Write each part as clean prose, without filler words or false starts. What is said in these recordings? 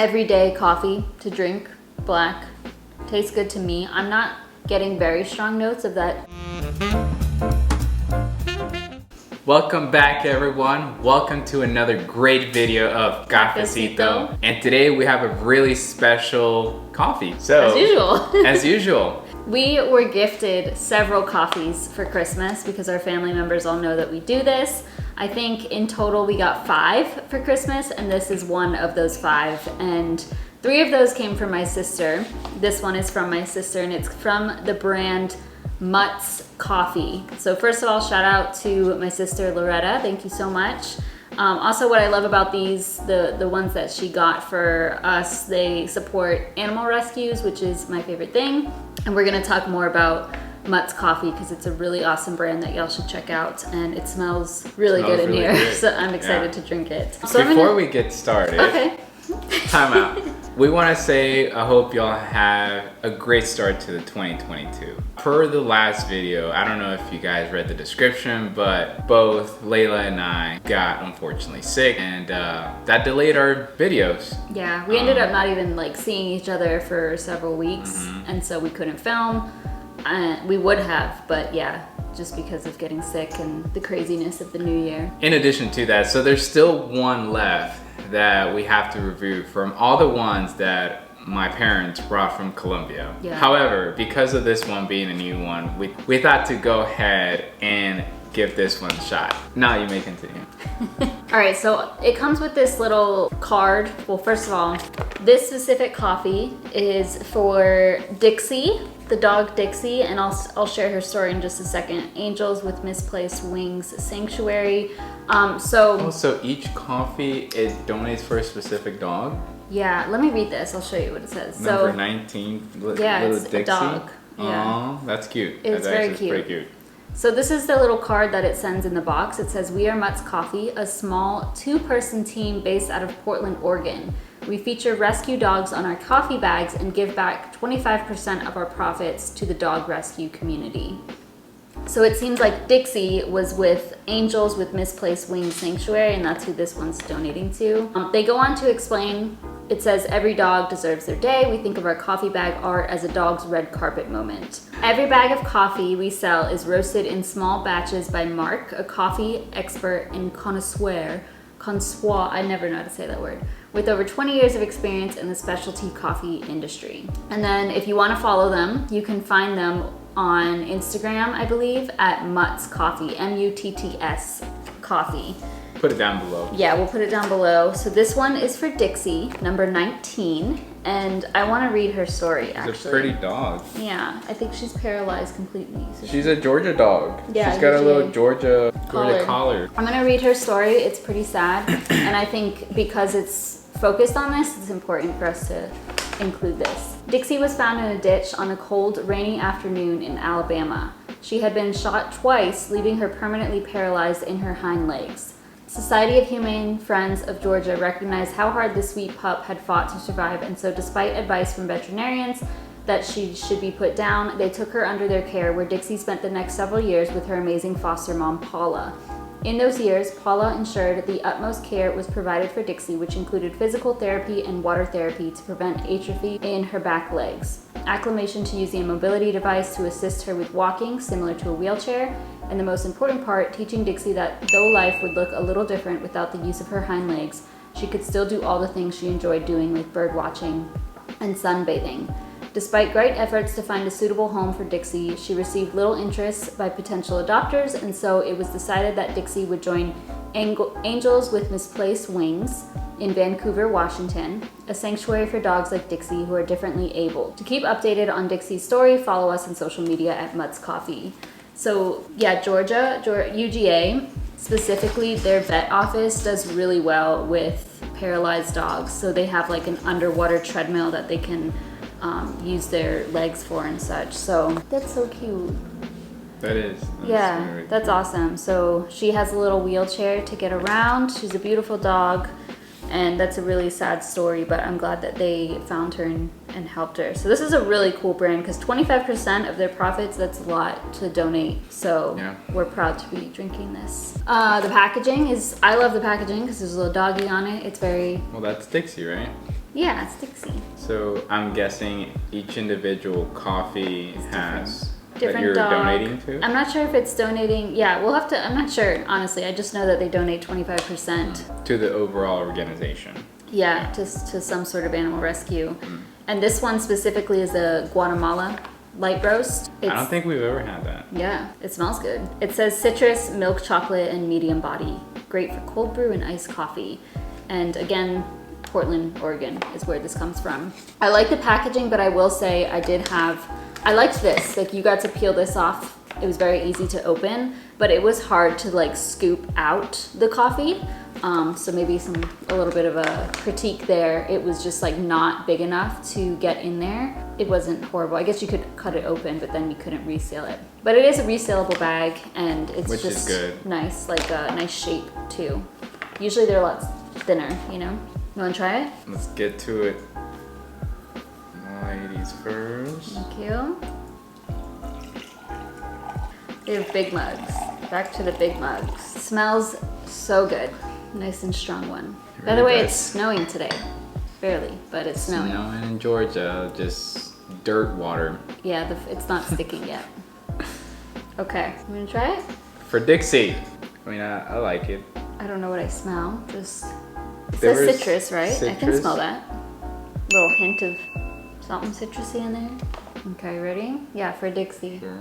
everyday coffee to drink, black. Tastes good to me. I'm not getting very strong notes of that. Welcome back, everyone. Welcome to another great video of Cafecito. And today we have a really special coffee. So, as usual. As usual. We were gifted several coffees for Christmas because our family members all know that we do this. I think in total we got 5 for Christmas, and this is one of those 5. And 3 of those came from my sister. This one is from my sister, and it's from the brand Mutt's Coffee. So first of all, shout out to my sister Loretta. Thank you so much. Also, what I love about these, the ones that she got for us, they support animal rescues, which is my favorite thing. And we're gonna talk more about Mutt's Coffee because it's a really awesome brand that y'all should check out, and it smells really good in here. Good. So I'm excited to drink it. So before we get started, okay. Time out. We want to say I hope y'all have a great start to the 2022. Per the last video, I don't know if you guys read the description, but both Layla and I got unfortunately sick, and that delayed our videos. Yeah, we ended up not even like seeing each other for several weeks, and so we couldn't film. We would have, but yeah, just because of getting sick and the craziness of the new year. In addition to that, so there's still one left that we have to review from all the ones that my parents brought from Colombia. Yeah. However, because of this one being a new one, we thought to go ahead and give this one a shot. Now you may continue. All right, so it comes with this little card. Well, first of all, this specific coffee is for Dixie, the dog Dixie, and I'll share her story in just a second. Angels with Misplaced Wings Sanctuary. So each coffee, it donates for a specific dog? Yeah, let me read this. I'll show you what it says. Number 19, yeah, little it's Dixie. a dog. Yeah. Oh, that's cute. It's very cute. Pretty cute. So this is the little card that it sends in the box. It says, "We are Mutt's Coffee, a small 2-person team based out of Portland, Oregon. We feature rescue dogs on our coffee bags and give back 25% of our profits to the dog rescue community." So it seems like Dixie was with Angels with Misplaced Wings Sanctuary, and that's who this one's donating to. They go on to explain, it says, "Every dog deserves their day. We think of our coffee bag art as a dog's red carpet moment. Every bag of coffee we sell is roasted in small batches by Mark, a coffee expert and connoisseur, I never know how to say that word, with over 20 years of experience in the specialty coffee industry." And then if you want to follow them, you can find them on Instagram, I believe, at Mutt's Coffee, M-U-T-T-S Coffee. Put it down below. Yeah, we'll put it down below. So this one is for Dixie, number 19, and I want to read her story, actually. It's a pretty dog. Yeah, I think she's paralyzed completely. So she's a Georgia dog. Yeah, she's got a little Georgia collar. I'm gonna read her story. It's pretty sad, and I think because it's focused on this, it's important for us to include this. Dixie was found in a ditch on a cold, rainy afternoon in Alabama. She had been shot twice, leaving her permanently paralyzed in her hind legs. Society of Humane Friends of Georgia recognized how hard the sweet pup had fought to survive, and so despite advice from veterinarians that she should be put down, they took her under their care, where Dixie spent the next several years with her amazing foster mom, Paula. In those years, Paula ensured the utmost care was provided for Dixie, which included physical therapy and water therapy to prevent atrophy in her back legs, acclimation to using a mobility device to assist her with walking, similar to a wheelchair, and the most important part, teaching Dixie that though life would look a little different without the use of her hind legs, she could still do all the things she enjoyed doing, like bird watching and sunbathing. Despite great efforts to find a suitable home for Dixie, she received little interest by potential adopters, and so it was decided that Dixie would join Angels with Misplaced Wings in Vancouver, Washington, a sanctuary for dogs like Dixie who are differently abled. To keep updated on Dixie's story, follow us on social media at Mutt's Coffee. So yeah, Georgia, UGA, specifically their vet office does really well with paralyzed dogs. So they have like an underwater treadmill that they can use their legs for and such. So that's so cute. That is. Yeah, that's awesome. So she has a little wheelchair to get around. She's a beautiful dog, and that's a really sad story, but I'm glad that they found her and helped her. So this is a really cool brand because 25% of their profits, that's a lot to donate. So yeah, we're proud to be drinking this. The packaging is, I love the packaging because there's a little doggy on it. It's very... Well, that's Dixie, right? Yeah, it's Dixie. So I'm guessing each individual coffee has that Different you're dog. donating to? I'm not sure if it's donating. Yeah, we'll have to. I'm not sure, honestly. I just know that they donate 25%. To the overall organization. Yeah, to some sort of animal rescue. And this one specifically is a Guatemala light roast. I don't think we've ever had that. Yeah, it smells good. It says citrus, milk chocolate, and medium body. Great for cold brew and iced coffee. And again, Portland, Oregon is where this comes from. I like the packaging, but I will say I liked this. Like, you got to peel this off. It was very easy to open, but it was hard to like scoop out the coffee. So maybe a little bit of a critique there. It was just like not big enough to get in there. It wasn't horrible. I guess you could cut it open, but then you couldn't reseal it. But it is a resealable bag, and it's Which is just good. nice, like a nice shape too. Usually they're a lot thinner, you know? You wanna try it? Let's get to it. Ladies first. Thank you. They have big mugs. Back to the big mugs. Smells so good. Nice and strong one. It By the really way, does. it's snowing today. Barely, but it's snowing. Snowing in Georgia, just dirt water. Yeah, it's not sticking yet. Okay, you wanna try it? For Dixie. I mean, I like it. I don't know what I smell. Just it There says was citrus, right? I can citrus. smell that. Little hint of something citrusy in there. Okay, ready? Yeah, for Dixie. Sure.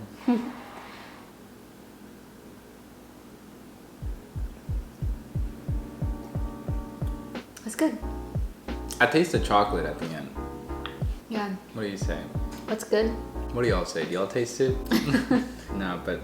It's good. I taste the chocolate at the end. Yeah, What do you say? that's good. What do y'all say? Do y'all taste it? No, but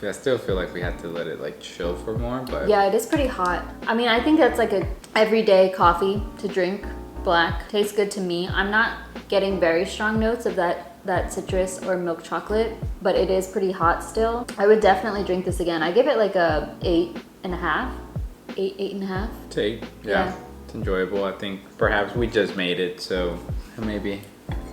I still feel like we have to let it like chill for more, but Yeah, it is pretty hot. I mean, I think that's like a everyday coffee to drink. Black tastes good to me. I'm not getting very strong notes of that citrus or milk chocolate, but it is pretty hot still. I would definitely drink this again. I give it like a 8.5, 8.5. take. Yeah. Yeah. It's enjoyable. I think perhaps we just made it, so maybe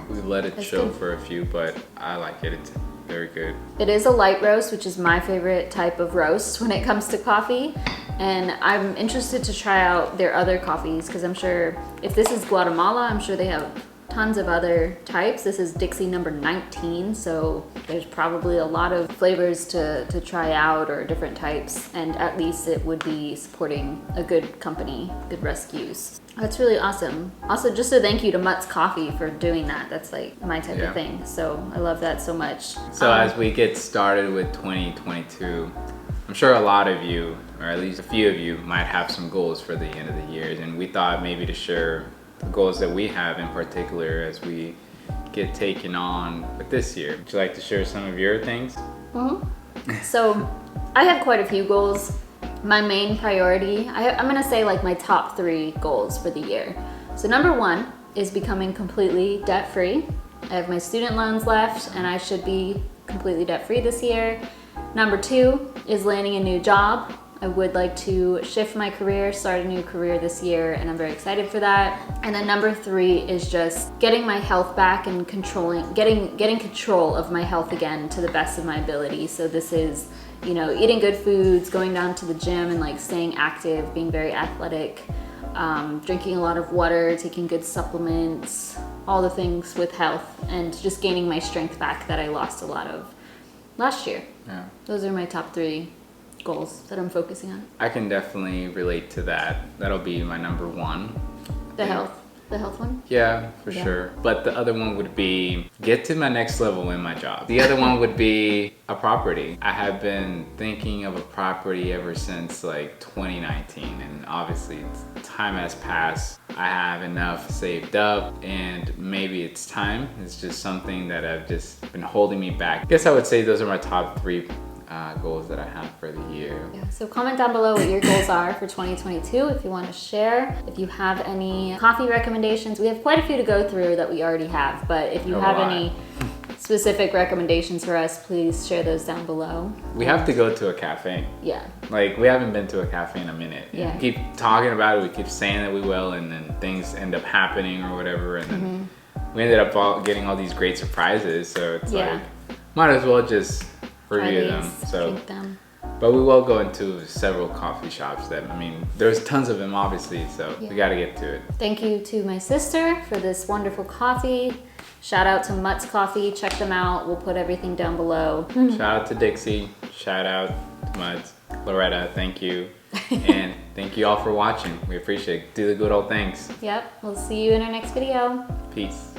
we let it That's chill good. for a few, but I like it. It's very good. It is a light roast, which is my favorite type of roast when it comes to coffee. And I'm interested to try out their other coffees because I'm sure if this is Guatemala, I'm sure they have tons of other types. This is Dixie number 19, so there's probably a lot of flavors to try out or different types. And at least it would be supporting a good company, good rescues. That's really awesome. Also, just a thank you to Mutt's Coffee for doing that. That's like my type Yeah. of thing. So I love that so much. So as we get started with 2022, I'm sure a lot of you, or at least a few of you, might have some goals for the end of the year. And we thought maybe to share the goals that we have in particular as we get taken on with this year. Would you like to share some of your things? So I have quite a few goals. My main priority, I'm gonna say like my top 3 goals for the year. So number 1 is becoming completely debt free. I have my student loans left and I should be completely debt free this year. Number 2 is landing a new job. I would like to shift my career, start a new career this year, and I'm very excited for that. And then number 3 is just getting my health back and getting control of my health again to the best of my ability. So this is, you know, eating good foods, going down to the gym and like staying active, being very athletic, drinking a lot of water, taking good supplements, all the things with health, and just gaining my strength back that I lost a lot of last year. Yeah. Those are my top 3 goals that I'm focusing on. I can definitely relate to that. That'll be my number 1. The health one? Yeah, for Yeah. sure. But the other one would be get to my next level in my job. The other one would be a property. I have been thinking of a property ever since like 2019, and obviously time has passed. I have enough saved up, and maybe it's time. It's just something that I've just been holding me back. I guess I would say those are my top 3 goals that I have for the year. Yeah, so comment down below what your goals are for 2022 if you want to share. If you have any coffee recommendations, we have quite a few to go through that we already have, but if you A have lot. any specific recommendations for us, please share those down below. We have to go to a cafe. Yeah, Like, we haven't been to a cafe in a minute. Yeah. We keep talking about it, we keep saying that we will, and then things end up happening or whatever, and then we ended up getting all these great surprises, so it's Yeah. like, might as well just try review these, them. So drink them. But we will go into several coffee shops that, I mean, there's tons of them obviously, so we gotta get to it. Thank you to my sister for this wonderful coffee. Shout out to Mutt's Coffee. Check them out. We'll put everything down below. Shout out to Dixie. Shout out to Muds. Loretta, thank you. And thank you all for watching. We appreciate it. Do the good old things. Yep. We'll see you in our next video. Peace.